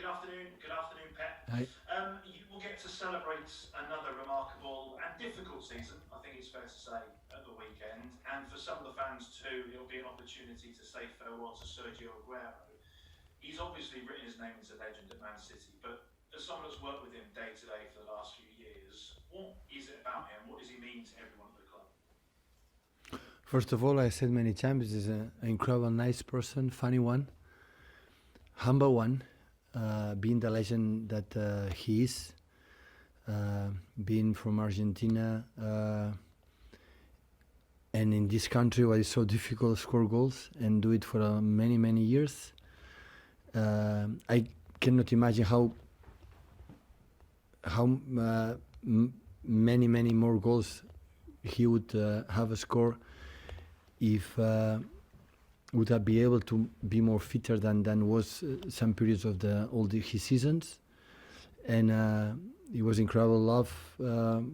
Good afternoon, Pep. Hi. You will get to celebrate another remarkable and difficult season, I think it's fair to say, at the weekend. And for some of the fans too, it'll be an opportunity to say farewell to Sergio Aguero. He's obviously written his name into legend at Man City, but as someone that's worked with him day to day for the last few years, what is it about him? What does he mean to everyone at the club? First of all, I said many times, he's an incredible, nice person, funny one, humble one, being the legend that he is, being from Argentina, and in this country where it's so difficult to score goals and do it for many, many years. I cannot imagine how many more goals he would have a score if would have be able to be more fitter than was some periods of his seasons. And it was incredible love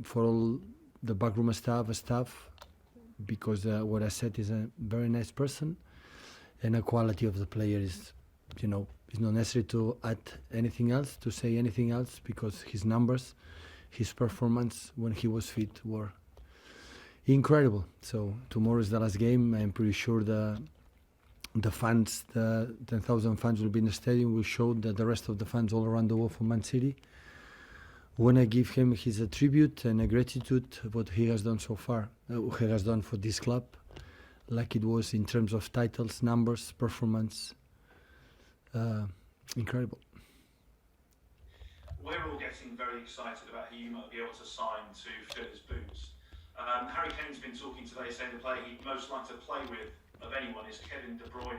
for all the backroom staff, because what I said is a very nice person, and the quality of the player is, it's not necessary to add anything else, to say anything else, because his numbers, his performance when he was fit were incredible. So tomorrow is the last game. I'm pretty sure the fans, the 10,000 fans will be in the stadium, will show that the rest of the fans all around the world from Man City want to give him his tribute and a gratitude what he has done so far, he has done for this club, like it was in terms of titles, numbers, performance. Incredible. We're all getting very excited about who you might be able to sign to fill his boots. Harry Kane's been talking today, saying the player he'd most like to play with of anyone is Kevin De Bruyne.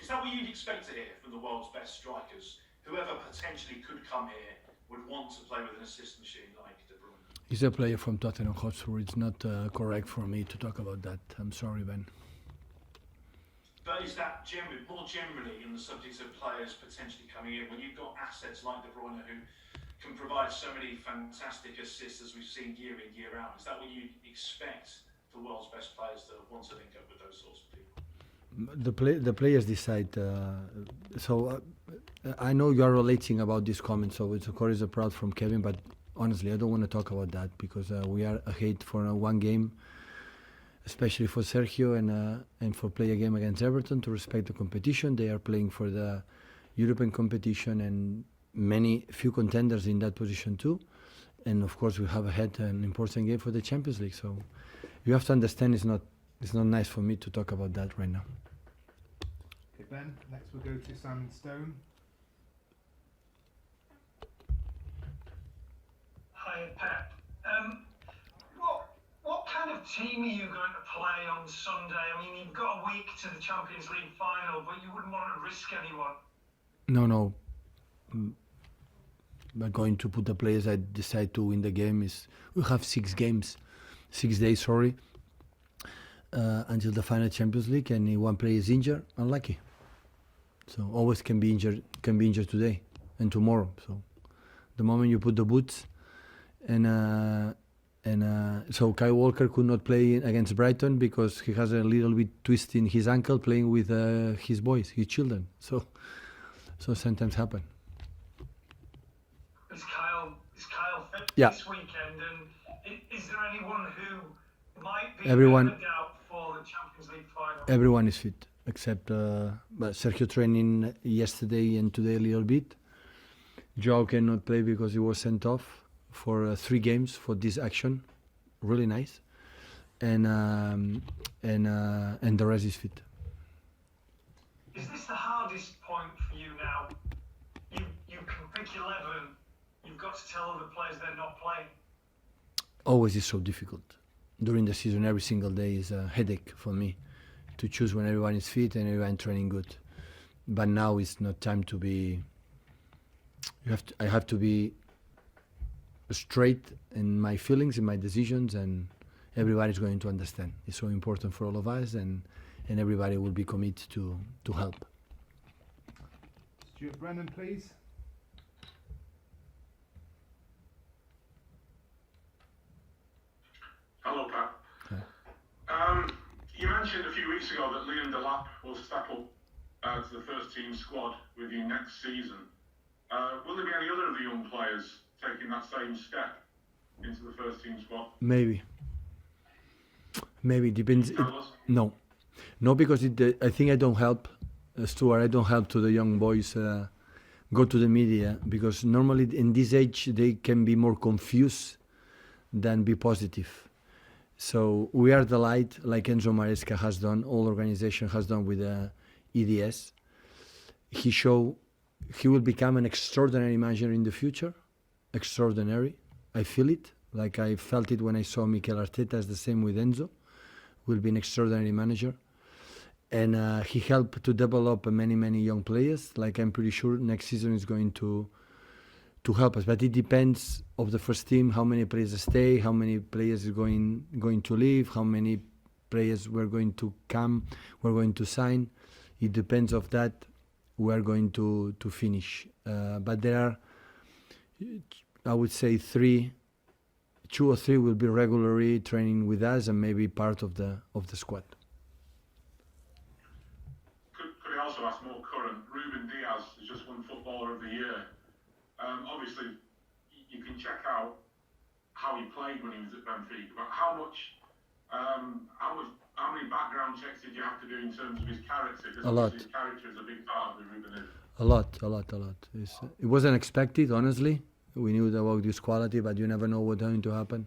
Is that what you'd expect to hear from the world's best strikers? Whoever potentially could come here would want to play with an assist machine like De Bruyne. He's a player from Tottenham Hotspur. It's not correct for me to talk about that. I'm sorry, Ben. But is that more generally in the subject of players potentially coming in, when you've got assets like De Bruyne who can provide so many fantastic assists as we've seen year in, year out, is that what you expect the world's best players to want to link up with those sorts of people? The players decide. I know you are relating about this comment, so it's of course a proud from Kevin, but honestly, I don't want to talk about that, because we are ahead for one game, especially for Sergio and for play a game against Everton, to respect the competition. They are playing for the European competition, and few contenders in that position too. And of course, we have ahead an important game for the Champions League. So you have to understand, it's not nice for me to talk about that right now. Okay, Ben. Next we'll go to Sam Stone. Hi, Pep. What kind of team are you going to play on Sunday? I mean, you've got a week to the Champions League final, but you wouldn't want to risk anyone. No. We're going to put the players I decide to win the game. We have 6 days, until the final Champions League, and if one player is injured, unlucky. So always can be injured today and tomorrow. So the moment you put the boots, so Kyle Walker could not play against Brighton because he has a little bit twist in his ankle playing with his boys, his children. So sometimes happen. Is Kyle fit this weekend? And is there anyone who might be Everyone, a doubt for the Champions League final? Everyone is fit except Sergio training yesterday and today a little bit. Joao cannot play because he was sent off for 3 games for this action. Really nice, and the rest is fit. Is this the hardest point for you now? You can pick 11. You've got to tell other players they're not playing. Always is so difficult. During the season, every single day is a headache for me to choose when everyone is fit and everyone training good. But now it's not time to be. I have to be straight in my feelings, in my decisions, and everybody is going to understand. It's so important for all of us, and everybody will be committed to help. Stuart Brennan, please. Hello, Pat. Hi. You mentioned a few weeks ago that Liam Delap will step up to the first team squad with you next season. Will there be any other of the young players taking that same step into the first team squad? Maybe depends. Tell us. No, because I think I don't help, Stuart. I don't help to the young boys go to the media, because normally in this age they can be more confused than be positive. So we are the light, like Enzo Maresca has done, all organization has done with EDS. He will become an extraordinary manager in the future. Extraordinary. I feel it. Like I felt it when I saw Mikel Arteta. It's the same with Enzo. Will be an extraordinary manager. And he helped to develop many young players. Like I'm pretty sure next season is going to help us. But it depends of the first team, how many players stay, how many players are going to leave, how many players we're going to come, we're going to sign. It depends of that. We are going to finish. But there are, I would say, 2 or 3 will be regularly training with us and maybe part of the squad. Could I also ask more current? Ruben Diaz has just won Footballer of the Year. Obviously, you can check out how he played when he was at Benfica, but how many background checks did you have to do in terms of his character? Because A lot. his character is a big part of who Ruben is. A lot. It wasn't expected, honestly. We knew about this quality, but you never know what's going to happen.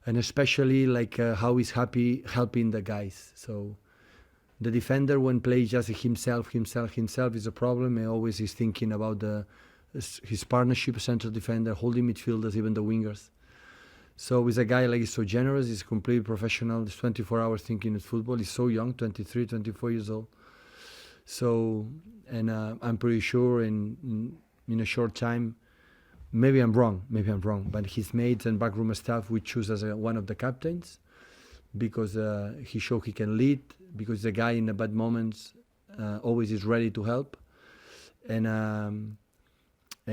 And especially like how he's happy helping the guys. So the defender, when plays just himself is a problem. He always is thinking about his partnership, central defender, holding midfielders, even the wingers. So he's a guy like he's so generous, he's completely professional, he's 24 hours thinking of football. He's so young, 23, 24 years old. So, and I'm pretty sure in a short time, maybe I'm wrong, but his mates and backroom staff would choose as one of the captains, because he showed he can lead, because the guy in the bad moments always is ready to help. And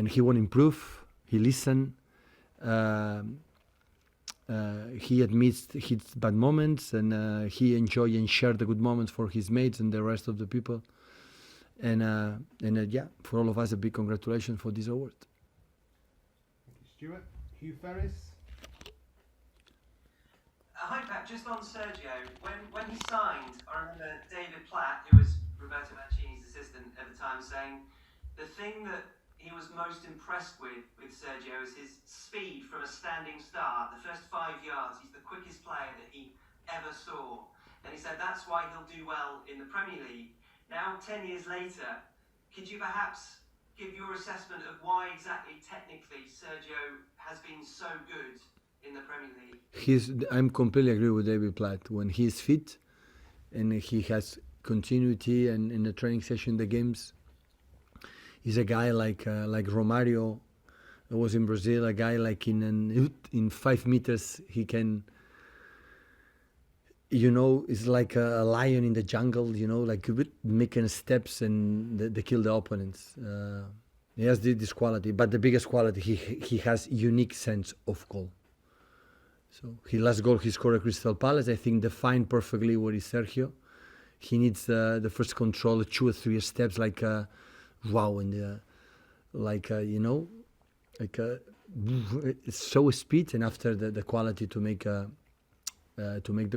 he won't improve, he listen, he admits his bad moments, and he enjoy and share the good moments for his mates and the rest of the people. And yeah, for all of us, a big congratulations for this award. Thank you, Stuart. Hugh Ferris. Hi Pep, just on Sergio, when he signed, I remember David Platt, who was Roberto Mancini's assistant at the time, saying the thing that he was most impressed with Sergio is his speed from a standing start. The first 5 yards, he's the quickest player that he ever saw. And he said that's why he'll do well in the Premier League. Now, 10 years later, could you perhaps give your assessment of why exactly technically Sergio has been so good in the Premier League? I'm completely agree with David Platt. When he's fit and he has continuity and in the training session, the games, he's a guy like Romario was in Brazil, a guy like in 5 meters, he can, is like a lion in the jungle, like making steps and they kill the opponents. He has this quality, but the biggest quality, he has unique sense of goal. So his last goal he scored at Crystal Palace, I think defined perfectly what is Sergio. He needs the first control, 2 or 3 steps, like wow, and it's so speed, and after the quality to make the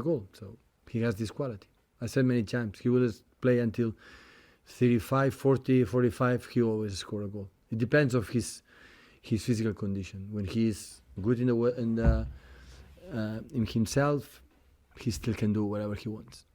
goal. So he has this quality. I said many times, he will play until 35, 40, 45, he always score a goal. It depends of his physical condition. When he is good in himself, he still can do whatever he wants.